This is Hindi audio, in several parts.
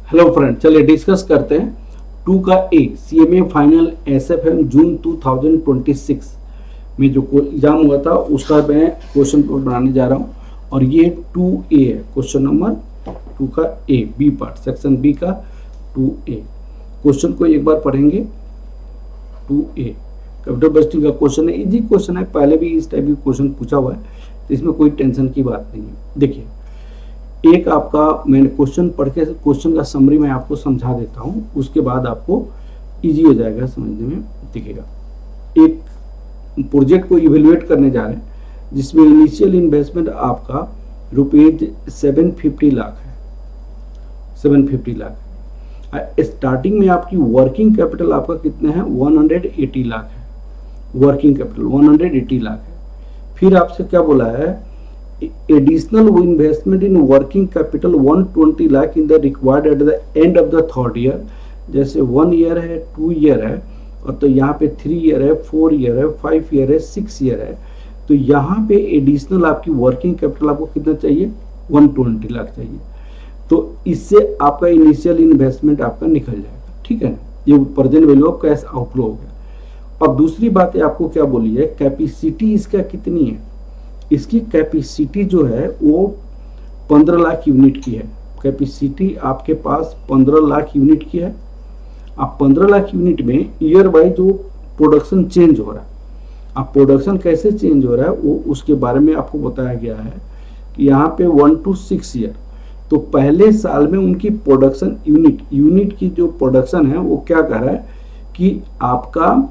हेलो फ्रेंड, चलिए डिस्कस करते हैं 2 का ए सीएमए फाइनल एसएफएम जून 2026 में जो एग्जाम हुआ था उसका मैं क्वेश्चन पेपर बनाने जा रहा हूं। और ये 2A है, क्वेश्चन नंबर 2 का A B part, section B का 2A। क्वेश्चन को एक बार पढ़ेंगे। 2A कैपिटल बजटिंग का क्वेश्चन है, इजी क्वेश्चन है, पहले भी इस टाइप की क्वेश्चन पूछा हुआ है, तो इसमें कोई टेंशन की बात नहीं है। देखिए, एक आपका मैंने क्वेश्चन पढ़ के क्वेश्चन का समरी मैं आपको समझा देता हूं, उसके बाद आपको इजी हो जाएगा समझने में। दिखेगा, एक प्रोजेक्ट को इवेल्युएट करने जा रहे हैं जिसमें इनिशियल इन्वेस्टमेंट आपका रुपीज 750 लाख है। 750 लाख है। स्टार्टिंग में आपकी वर्किंग कैपिटल आपका कितना है? 180 लाख है। वर्किंग कैपिटल 180 लाख है। फिर आपसे क्या बोला है? Additional investment in working capital 120 lakh in the required at the end of the third year. जैसे 1 ईयर है, 2 ईयर है, और तो यहाँ पे 3 ईयर है, 4 ईयर है, 5 ईयर है, 6 ईयर है। तो यहाँ पे एडिशनल आपकी वर्किंग कैपिटल आपको कितना चाहिए? 120 लाख चाहिए। तो इससे आपका इनिशियल इन्वेस्टमेंट आपका निकल जाएगा, ठीक है ना। ये present value of cash outflow हो गया। अब दूसरी बात है, आपको क्या बोली है? कैपेसिटी इसका कितनी है? इसकी कैपेसिटी जो है वो 15 लाख यूनिट की है। कैपेसिटी आपके पास 15 लाख यूनिट की है। आप 15 लाख यूनिट में ईयर वाइज जो प्रोडक्शन चेंज हो रहा है, अब प्रोडक्शन कैसे चेंज हो रहा है वो उसके बारे में आपको बताया गया है कि यहाँ पे 1 to 6 ईयर। तो पहले साल में उनकी प्रोडक्शन यूनिट की जो प्रोडक्शन है वो क्या कर रहा है कि आपका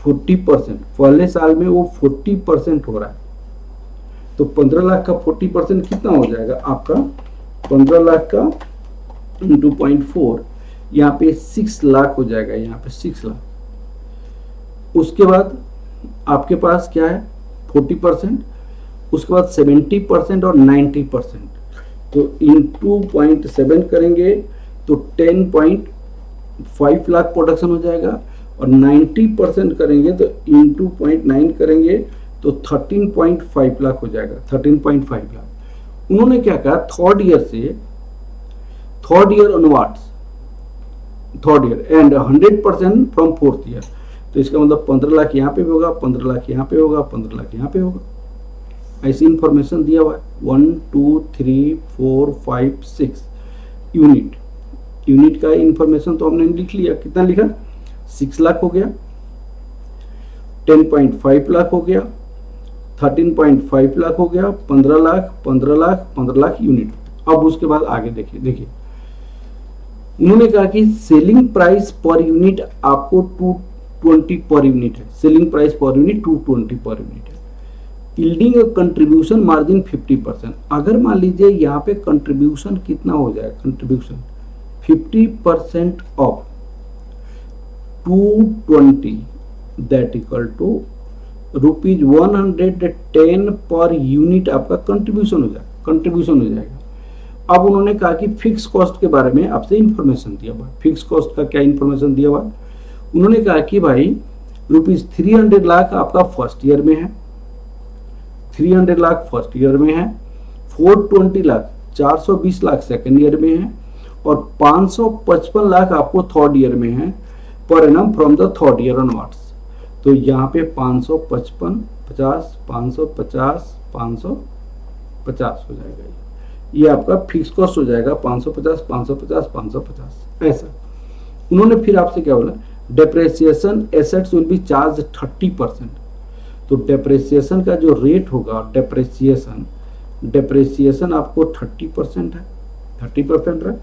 40%, पहले साल में वो 40% हो रहा है। तो 15 लाख का 40% कितना हो जाएगा आपका? 15 लाख का इंटू 0.4, यहाँ पे 6 लाख हो जाएगा। यहाँ पे 6 लाख। उसके बाद आपके पास क्या है? 40%, उसके बाद 70% और 90%। तो इंटू 0.7 करेंगे तो 10.5 लाख प्रोडक्शन हो जाएगा, और 90% करेंगे तो इंटू 0.9 करेंगे तो 13.5 लाख हो जाएगा। 13.5 लाख। उन्होंने क्या कहा? Third year onwards, third year and 100% from fourth year. तो इसका मतलब 15 लाख यहाँ पे भी होगा, 15 लाख यहाँ पे होगा, 15 लाख यहाँ पे होगा। ऐसी इंफॉर्मेशन दिया हुआ है। 1 2 3 4 5 6 यूनिट का इंफॉर्मेशन तो हमने लिख लिया। कितना लिखा? 6 लाख हो गया, 10.5 लाख हो गया, 13.5 लाख हो गया, 15 लाख, 15 लाख, 15 लाख यूनिट। अब उसके बाद आगे देखिए, उन्होंने कहा कि सेलिंग प्राइस पर यूनिट आपको 220 पर यूनिट है। Selling price per unit 220 per unit है। Yielding contribution margin 50%। अगर मान लीजिए यहाँ पे कंट्रीब्यूशन कितना हो जाए? Contribution 50% of 220 that equal to rupees 110 per unit आपका कंट्रीब्यूशन हो जाएगा। अब उन्होंने कहा कि फिक्स कॉस्ट के बारे में आपसे इंफॉर्मेशन दिया हुआ। फिक्स कॉस्ट का क्या इंफॉर्मेशन दिया हुआ? उन्होंने कहा कि भाई रुपीज 300 लाख आपका फर्स्ट ईयर में है, 300 लाख फर्स्ट ईयर में है, 420 लाख 420 लाख सेकेंड ईयर में है, और 555 लाख आपको थर्ड ईयर में है per annum from the third year onwards. तो यहाँ पे 555, 50, 550, 550 हो जाएगा। ये आपका फिक्स कॉस्ट हो जाएगा। 550, 550, 550 ऐसा। उन्होंने फिर आपसे क्या बोला? Depreciation assets will be charge 30%। तो डेप्रिसिएशन का जो रेट होगा, डेप्रिसिएशन आपको 30% है, 30% है।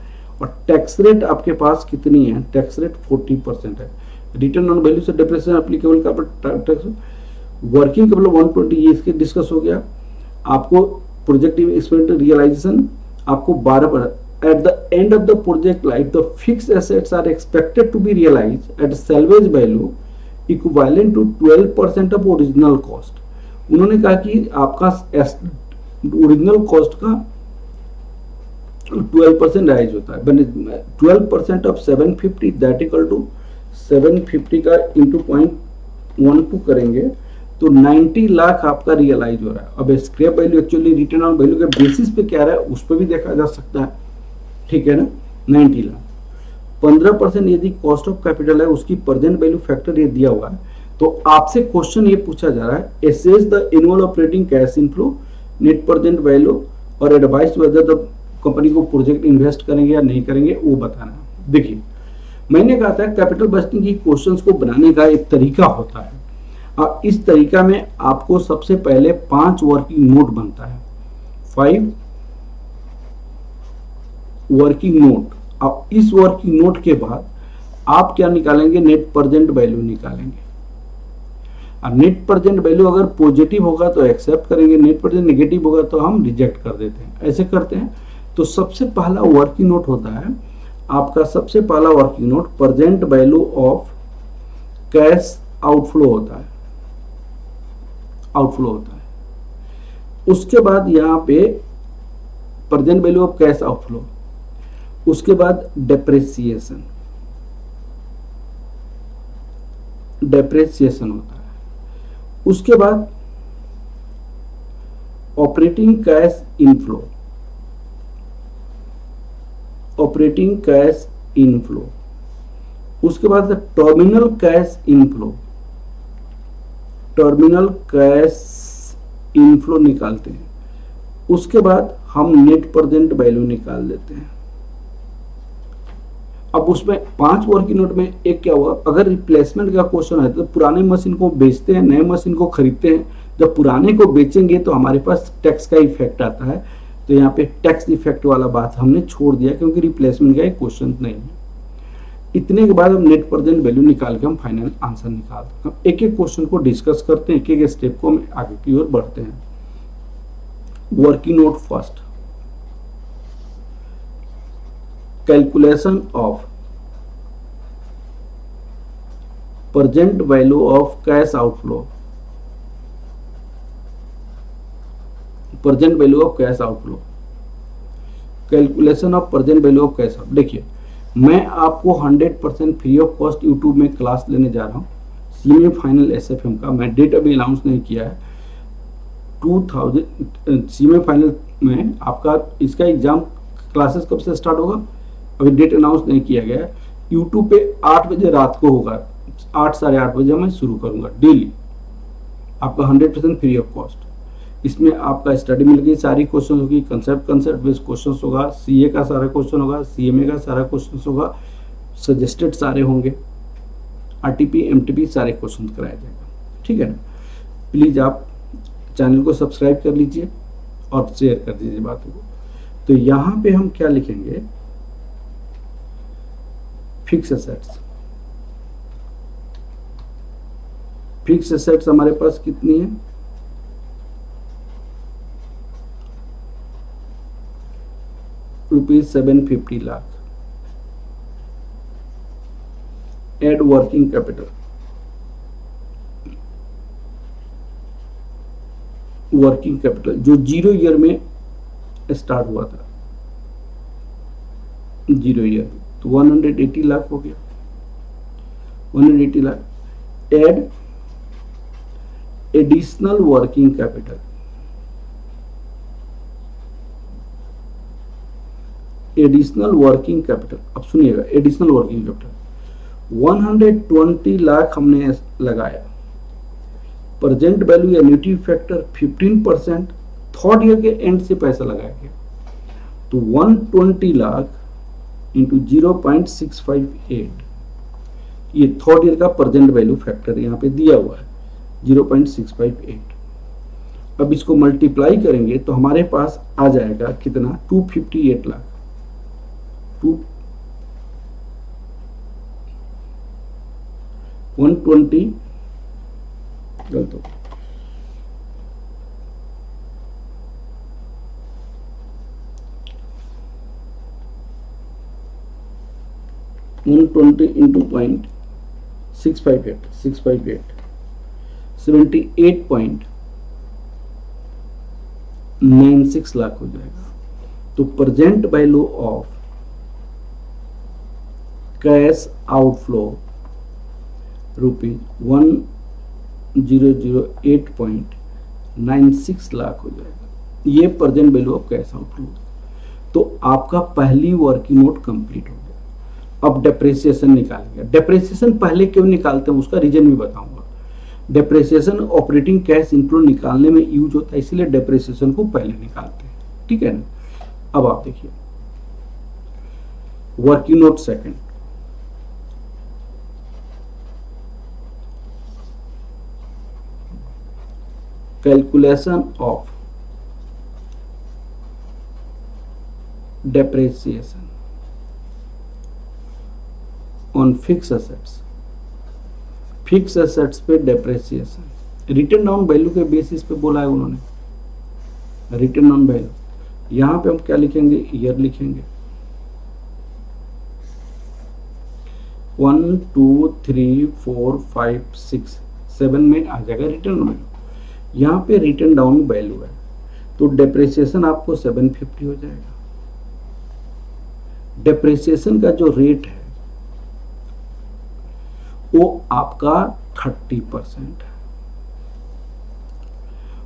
और टैक्स रेट आपके पास कितनी है? टैक्स रेट 40% है। रिटर्न ऑन वैल्यू से डेप्रिसिएशन एप्लीकेबल का टैक्स। वर्किंग कैपिटल 120 ये इसके डिस्कस हो गया। आपको प्रोजेक्टिव एक्सपेंडिचर रियलाइजेशन आपको 12%। At the end of the project life the fixed assets are expected to be realised at salvage value equivalent to 12% of original cost. उन्होंने कहा कि आपका ओरिजिनल कॉस्ट का 12% राइज होता है। 12% ऑफ 750 दैट इक्वल टू 750 का इंटू 0.12 करेंगे तो 90 लाख आपका रियलाइज हो रहा है। अब scrap value actually return on value के बेसिस पे क्या रहा है उस पर भी देखा जा सकता है, ठीक है ना। 90 लाख। 15% यदि कॉस्ट ऑफ कैपिटल है, उसकी प्रेजेंट वैल्यू फैक्टर ये दिया हुआ है, तो आपसे क्वेश्चन ये पूछा जा रहा है, assess the annual operating cash inflow, net present value और एडवाइस वेदर द कंपनी को प्रोजेक्ट इन्वेस्ट करेंगे या नहीं करेंगे वो बताना है। देखिए मैंने कहा था कैपिटल बजटिंग की क्वेश्चंस को बनाने का एक तरीका होता है, और इस तरीका में आपको सबसे पहले 5 वर्किंग नोट बनता है, 5 वर्किंग नोट। अब इस वर्किंग नोट के बाद आप क्या निकालेंगे, नेट प्रेजेंट वैल्यू निकालेंगे। अब नेट प्रेजेंट वैल्यू अगर पॉजिटिव होगा तो एक्सेप्ट करेंगे, नेट प्रेजेंट नेगेटिव होगा तो हम रिजेक्ट कर देते हैं, ऐसे करते हैं। तो सबसे पहला वर्किंग नोट होता है आपका, सबसे पहला working note present value of cash outflow होता है, आउटफ्लो होता है। उसके बाद यहाँ पे present value of cash outflow, उसके बाद डेप्रिसिएशन, डेप्रिसिएशन होता है। उसके बाद operating cash inflow, operating cash inflow. उसके बाद terminal cash inflow, terminal cash inflow निकालते हैं। उसके बाद हम नेट प्रेजेंट वैल्यू निकाल देते हैं। अब उसमें 5 वर्किंग नोट में एक क्या हुआ, अगर रिप्लेसमेंट का क्वेश्चन है तो पुराने मशीन को बेचते हैं, नए मशीन को खरीदते हैं। जब पुराने को बेचेंगे तो हमारे पास टैक्स का इफेक्ट आता है, तो यहाँ पे टैक्स इफेक्ट वाला बात हमने छोड़ दिया क्योंकि रिप्लेसमेंट का एक क्वेश्चन नहीं है। इतने के बाद हम नेट प्रेजेंट वैल्यू निकाल के हम फाइनल आंसर निकालते हैं। एक एक क्वेश्चन को डिस्कस करते हैं, एक एक स्टेप को हम आगे की ओर बढ़ते हैं। Working node first, calculation of present value of cash outflow, present value of cash outflow, calculation of present value of cash out. देखिए मैं आपको 100% फ्री ऑफ कॉस्ट यूट्यूब में क्लास लेने जा रहा हूँ सीएमए फाइनल एसएफएम का। मैं डेट अभी अनाउंस नहीं किया है। 2000 सीएमए फाइनल में आपका इसका एग्जाम क्लासेस कब से स्टार्ट होगा अभी डेट अनाउंस नहीं किया गया है। यूट्यूब पे 8 बजे रात को होगा, 8 साढ़े 8 बजे मैं शुरू करूंगा डेली, आपका 100% फ्री ऑफ कॉस्ट। इसमें आपका स्टडी मिल गई, सारी क्वेश्चन होगी, कंसेप्ट बेस्ड क्वेश्चन होगा, सीए का सारा क्वेश्चन होगा, सीएमए का सारा क्वेश्चन होगा, सजेस्टेड सारे होंगे, आरटीपी एमटीपी सारे क्वेश्चन कराया जाएगा। ठीक है ना। प्लीज़ आप चैनल को सब्सक्राइब कर लीजिए और शेयर कर दीजिए बातों को। तो यहाँ पे हम क्या लिखेंगे, फिक्स एसेट्स। फिक्स एसेट्स हमारे पास कितनी है, ₹750 lakh. Add working capital, working capital जो 0 ईयर में स्टार्ट हुआ था, 0 ईयर में, तो 180 लाख हो गया, 180 lakh. Add additional working capital, additional working capital, अब सुनिएगा, एडिशनल वर्किंग कैपिटल 120 लाख हमने लगाया। Present value annuity factor 15%, third year के एंड से पैसा लगाया गया, तो 120 लाख इंटू 0.658, ये थर्ड ईयर का प्रेजेंट वैल्यू फैक्टर यहाँ पे दिया हुआ है 0.658। अब इसको मल्टीप्लाई करेंगे तो हमारे पास आ जाएगा कितना, 258 लाख। 120 गलत हो, 120 इंटू 0.658, 78.96 लाख हो जाएगा। तो present value of cash outflow ₹1008.96 lakh हो जाएगा। ये present value of cash outflow. तो आपका पहली वर्किंग नोट कंप्लीट हो गया। अब डेप्रिसिएशन निकालेंगे। डेप्रिसिएशन पहले क्यों निकालते हैं उसका रीजन भी बताऊंगा। डेप्रिसिएशन ऑपरेटिंग कैश इनफ्लो निकालने में यूज होता है, इसलिए डेप्रिसिएशन को पहले निकालते हैं, ठीक है ना। अब आप देखिए working note second, calculation of depreciation on fixed assets, fix assets पे डेप्रिसिएशन, रिटर्न डाउन वैल्यू के बेसिस पे बोला है उन्होंने, रिटर्न डाउन वैल्यू। यहां पे हम क्या लिखेंगे, ईयर लिखेंगे, 1 2 3 4 5 6 7 में आ जाएगा रिटर्न वैल्यू। यहां पे रिटर्न डाउन वैल्यू है तो डेप्रिसिएशन आपको 750 हो जाएगा। डेप्रिसिएशन का जो रेट है वो आपका 30% है।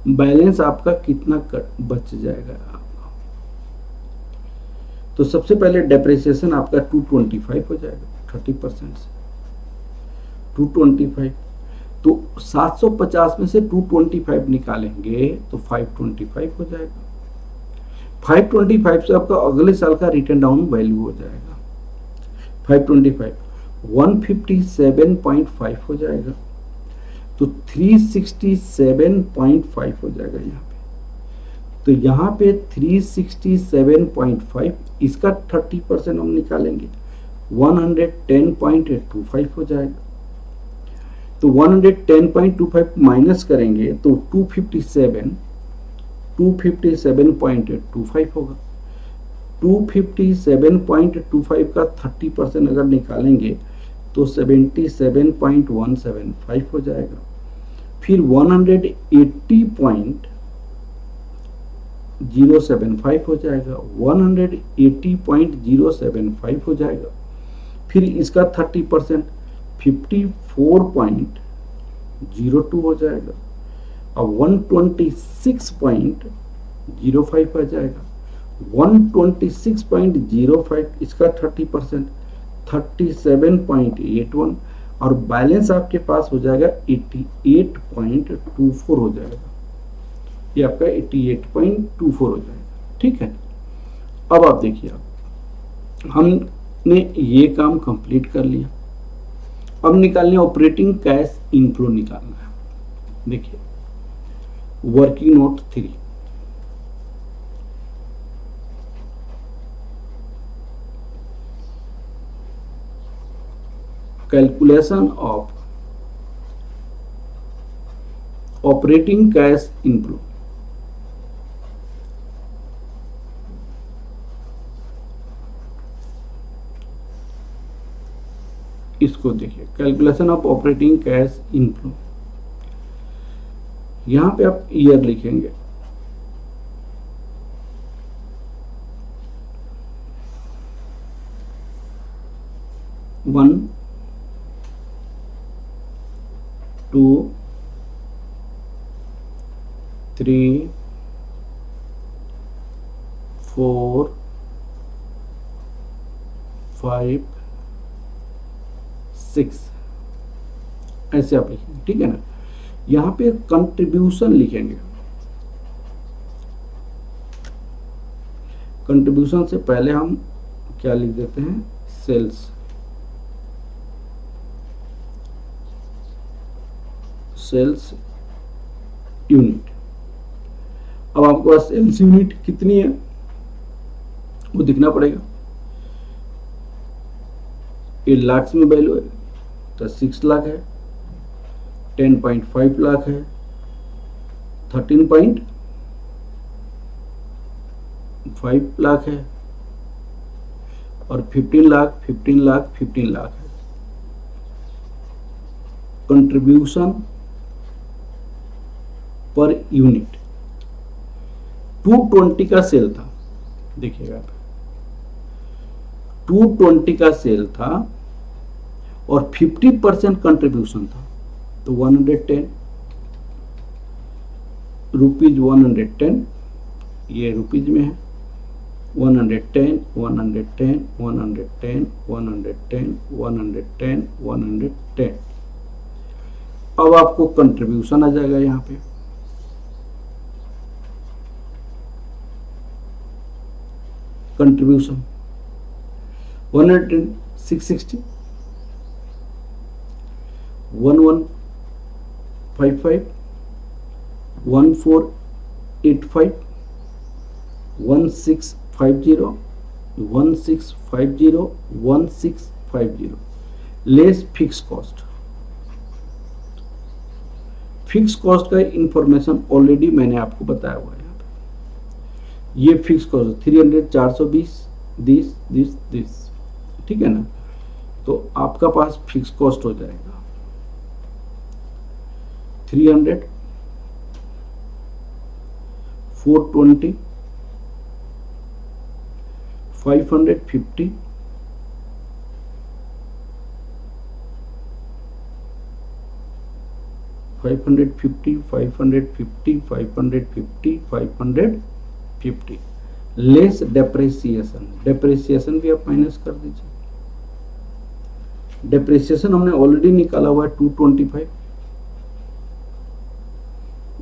बैलेंस आपका कितना बच जाएगा आपका, तो सबसे पहले डेप्रिसिएशन आपका 225 हो जाएगा 30% से 225। तो 750 में से 225 निकालेंगे तो 525 हो जाएगा। 525 से आपका अगले साल का रिटर्न डाउन वैल्यू हो जाएगा 525 157.5 हो जाएगा, तो 367.5 हो जाएगा यहाँ पे। तो यहाँ पे 367.5, इसका 30% हम निकालेंगे 110.25 हो जाएगा। तो 110.25 माइनस करेंगे तो 257.25 होगा। 257.25 का 30% अगर निकालेंगे तो 77.175 हो जाएगा। फिर 180.075 हो जाएगा, 180.075 हो जाएगा। फिर इसका 30% 54.02 हो जाएगा। अब 126.05 आ जाएगा। 126.05 इसका 30% 37.81 और बैलेंस आपके पास हो जाएगा 88.24 हो जाएगा। ये आपका 88.24 हो जाएगा, ठीक है। अब आप देखिए, हमने ये काम कंप्लीट कर लिया। अब निकालने ऑपरेटिंग कैश इनफ्लो निकालना है। देखिए working note 3, calculation of operating cash inflow. इसको देखिए, calculation of operating cash inflow. यहां पे आप ईयर लिखेंगे, वन 2 3 4 5 6 ऐसे आप लिखेंगे, ठीक है ना। यहां पे कंट्रीब्यूशन लिखेंगे। कंट्रीब्यूशन से पहले हम क्या लिख देते हैं, सेल्स, सेल्स यूनिट। अब आपके पास सेल्स यूनिट कितनी है वो दिखना पड़ेगा। ये लाख में वैल्यू है तो 6 लाख है, 10.5 लाख है, 13.5 लाख है और 15 लाख 15 लाख 15 लाख है। कंट्रीब्यूशन पर यूनिट 220 का सेल था, देखिएगा 220 का सेल था और 50% कंट्रीब्यूशन था, तो 110 रुपीज 110 ये रुपीज में है 110, 110, 110, 110, 110, 110। अब आपको कंट्रीब्यूशन आ जाएगा यहाँ पे, contribution 110, 660, 1155, 1485, 1650, 1650, 1650 less fix cost. Fix cost का इंफॉर्मेशन ऑलरेडी मैंने आपको बताया हुआ है। यहाँ पे ये फिक्स कॉस्ट 300, 420, दिस, ठीक है ना। तो आपका पास फिक्स कॉस्ट हो जाएगा 300, 420, 550, 550, 550, 550, 550 लेस डेप्रिसिएशन। डेप्रिसिएशन भी आप माइनस कर दीजिए। डेप्रिसिएशन हमने ऑलरेडी निकाला हुआ है 225,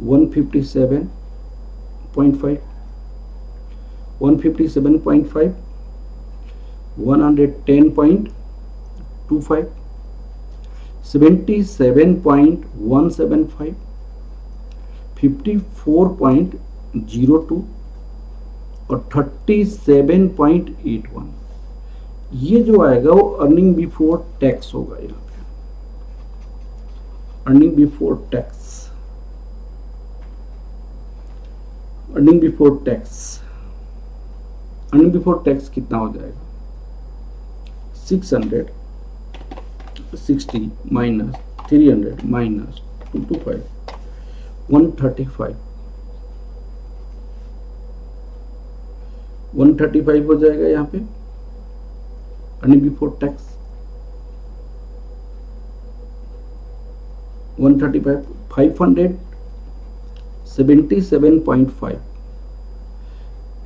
157.5, 157.5, 110.25, 77.175, 54.02 और 37.81। ये जो आएगा वो अर्निंग बिफोर टैक्स होगा। यहाँ पे earning before tax, earning before tax, earning before tax कितना हो जाएगा 660 माइनस 300 माइनस 225, 135, 135 हो जाएगा यहाँ पे अर्निंग बिफोर टैक्स। 135, 577.5,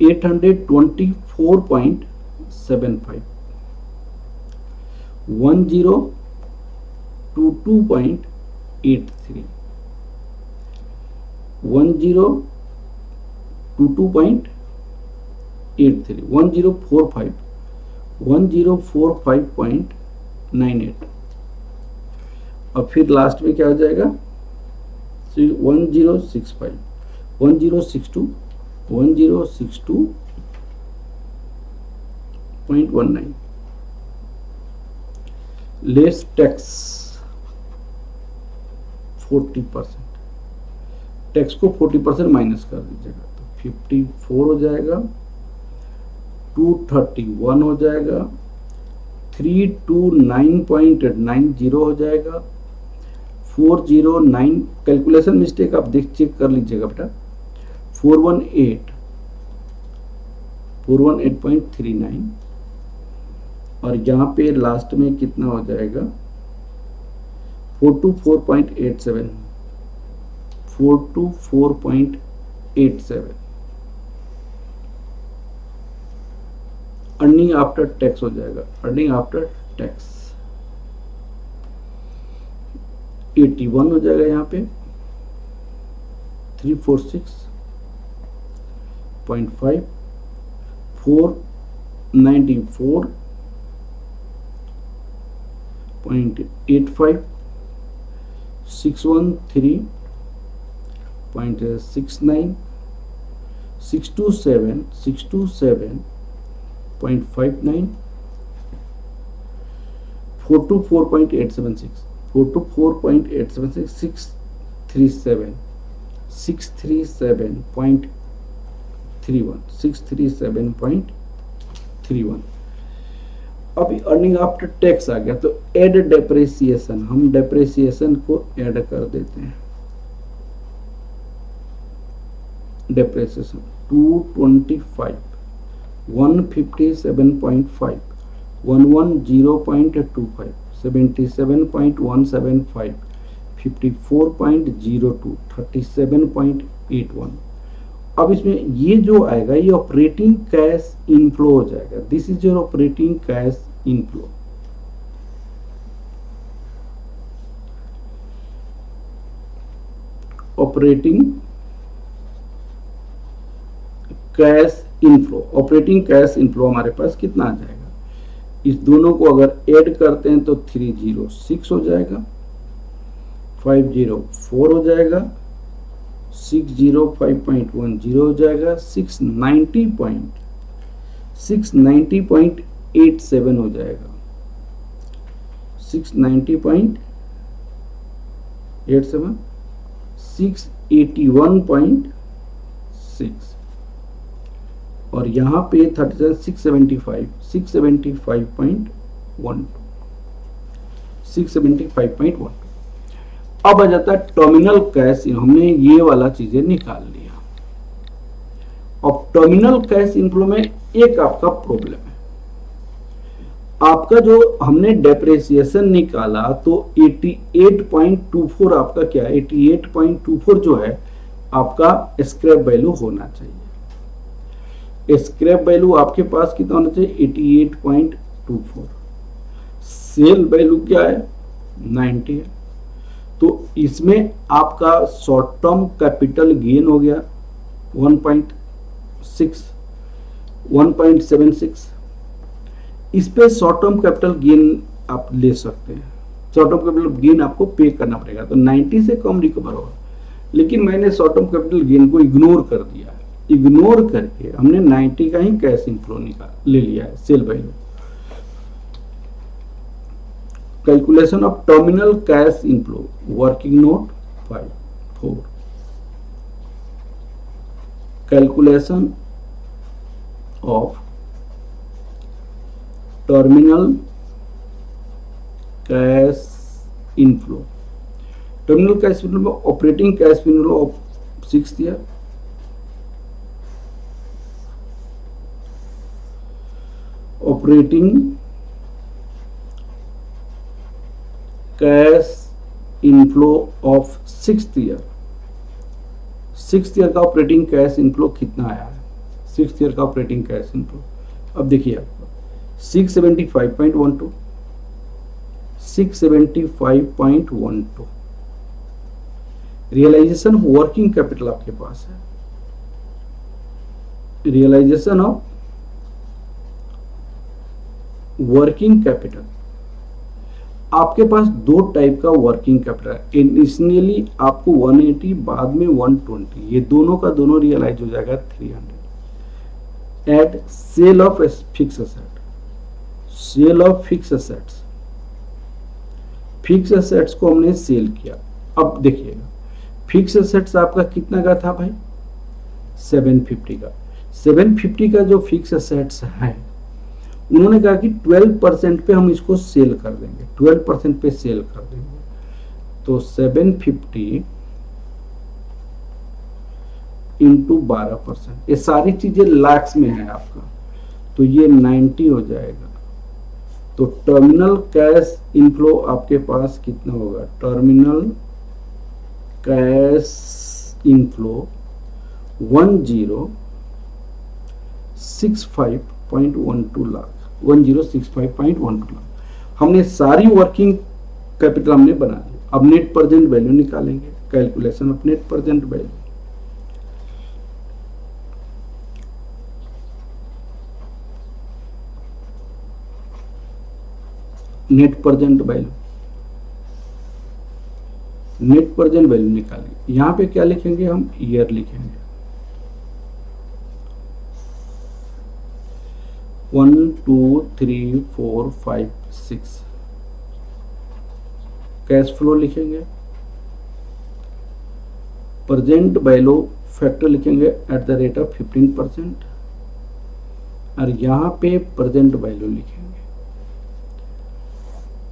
824.75, 1022.83, 1022.83, 1045, 1045.98 और फिर लास्ट में क्या हो जाएगा 1065, 1062, 1062.19 लेस टैक्स 40%। टैक्स को 40% माइनस कर दीजिएगा तो 54 हो जाएगा, 231 हो जाएगा, 329.90 हो जाएगा, 409 कैलकुलेशन मिस्टेक आप देख चेक कर लीजिएगा बेटा, 418.39 और यहाँ पे लास्ट में कितना हो जाएगा 424.87, 424.87 अर्निंग आफ्टर टैक्स हो जाएगा। अर्निंग आफ्टर टैक्स 81 हो जाएगा यहाँ पे, 346.5, 494.85, 613.69, 627.59, 424.876, 424.876, 637, 637.31, 637.31। अभी अर्निंग आफ्टर टैक्स आ गया तो एड डेप्रिसिएशन, हम डेप्रिसिएशन को ऐड कर देते हैं। डेप्रिसिएशन 225, 157.5, 110.25, 77.175, 54.02, 37.81 अब इसमें ये जो आएगा ये ऑपरेटिंग कैश इनफ्लो हो जाएगा। This is your operating cash inflow. Operating cash inflow, operating cash inflow हमारे पास कितना आ जाएगा? इस दोनों को अगर ऐड करते हैं तो 306 हो जाएगा, 504 हो जाएगा, 605.10 हो जाएगा, 690.87 हो जाएगा, 690.87, 681.6 और यहाँ पे 675.12। अब आ जाता है टर्मिनल कैश। हमने ये वाला चीजें निकाल लिया। अब टर्मिनल कैश इनफ्लो में एक आपका प्रॉब्लम है। आपका जो हमने डेप्रिसिएशन निकाला तो 88.24 आपका क्या है, 88.24 जो है आपका स्क्रैप वैल्यू होना चाहिए। स्क्रैप वैल्यू आपके पास कितना होना चाहिए? 88.24। सेल वैल्यू क्या है? 90 है। तो इसमें आपका शॉर्ट टर्म कैपिटल गेन हो गया 1.76। इस पे शॉर्ट टर्म कैपिटल गेन आप ले सकते हैं। शॉर्ट टर्म कैपिटल गेन आपको पे करना पड़ेगा, तो 90 से कम रिकवर होगा। लेकिन मैंने शॉर्ट टर्म कैपिटल गेन को इग्नोर कर दिया है। इग्नोर करके हमने 90 का ही कैश इनफ्लो ले लिया है, sale value. Calculation of terminal cash inflow, working note 4। Calculation of terminal cash inflow. Terminal cash inflow operating cash inflow of 6th year, operating cash inflow of 6th year. 6th year का ऑपरेटिंग कैश इनफ्लो कितना आया है? 6th ईयर का ऑपरेटिंग कैश इनफ्लो अब देखिए आपका 675.12, 675.12 रियलाइजेशन वर्किंग कैपिटल आपके पास है। रियलाइजेशन ऑफ वर्किंग कैपिटल, आपके पास दो टाइप का वर्किंग कैपिटल है। इनिशियली आपको 180, बाद में 120, ये दोनों का दोनों रियलाइज हो जाएगा 300। At sale of fix asset, sale of fix assets, fix assets को हमने सेल किया। अब देखिएगा फिक्स एसेट्स आपका कितना का था भाई? 750 का। 750 का जो फिक्स एसेट्स है उन्होंने कहा कि 12% पे हम इसको सेल कर देंगे, 12% पे सेल कर देंगे। तो 750 इंटू 12%, ये सारी चीजें लाख्स में है आपका, तो ये 90 हो जाएगा। तो टर्मिनल कैश इनफ्लो आपके पास कितना होगा? Terminal cash inflow 1065.12 lakh, 1065.12 lakh. हमने सारी वर्किंग कैपिटल हमने बना ली। अब नेट प्रेजेंट वैल्यू निकालेंगे, calculation of net present value. Net present value, net present value निकालेंगे। यहां पे क्या लिखेंगे हम? ईयर लिखेंगे। 1 2 3 4 5 6 कैश फ्लो लिखेंगे। प्रेजेंट वैल्यू फैक्टर लिखेंगे एट द रेट ऑफ 15%, और यहां पे प्रेजेंट वैल्यू लिखेंगे।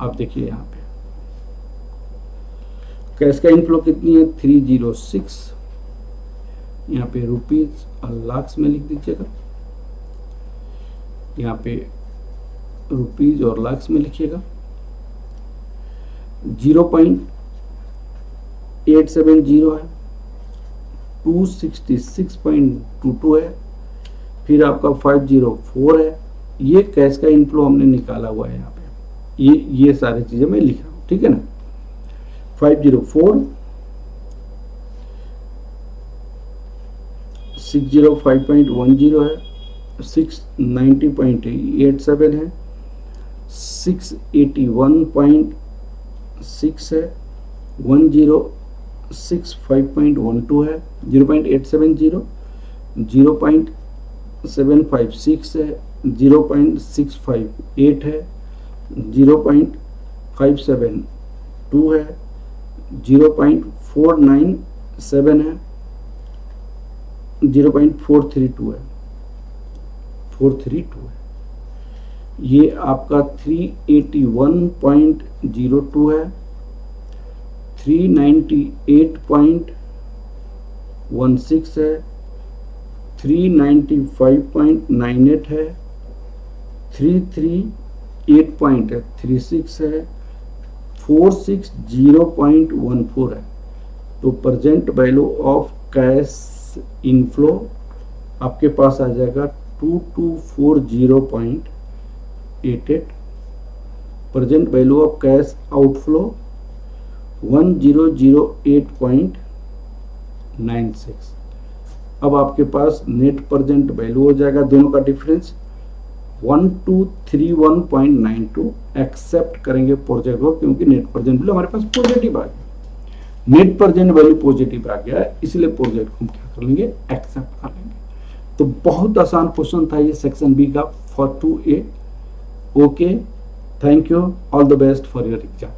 अब देखिए यहां पे कैश का इनफ्लो कितनी है? 306। यहाँ पे रुपीज और लाख्स में लिख दीजिएगा, यहाँ पे रुपीज और लाख्स में लिखिएगा। 0.870 है, 266.22 है, फिर आपका 504 है। ये कैश का इनफ्लो हमने निकाला हुआ है यहाँ पे, ये सारी चीजें मैं लिख रहा हूँ, ठीक है ना। 504, 605.10 है, 690.87 है, 681.6 है, 1065.12 है, 0.870, 0.756 है, 0.658 है, 0.572 है, 0.497 है, 0.432 है, 432 है। ये आपका 381.02 है, 398.16 है, 395.98 है, 338.36 है, 460.14 है। तो present value of cash inflow आपके पास आ जाएगा 2240.88। Present value of cash outflow 1008.96। अब आपके पास नेट प्रेजेंट वैल्यू हो जाएगा, दोनों का डिफरेंस 1231.92। एक्सेप्ट करेंगे प्रोजेक्ट को, क्योंकि नेट प्रेजेंट वैल्यू हमारे पास पॉजिटिव आ गया, नेट प्रेजेंट वैल्यू पॉजिटिव आ गया है, इसलिए प्रोजेक्ट को हम क्या कर लेंगे, एक्सेप्ट कर लेंगे। तो बहुत आसान क्वेश्चन था ये सेक्शन बी का for 2A। Okay, thank you, all the best for your exam.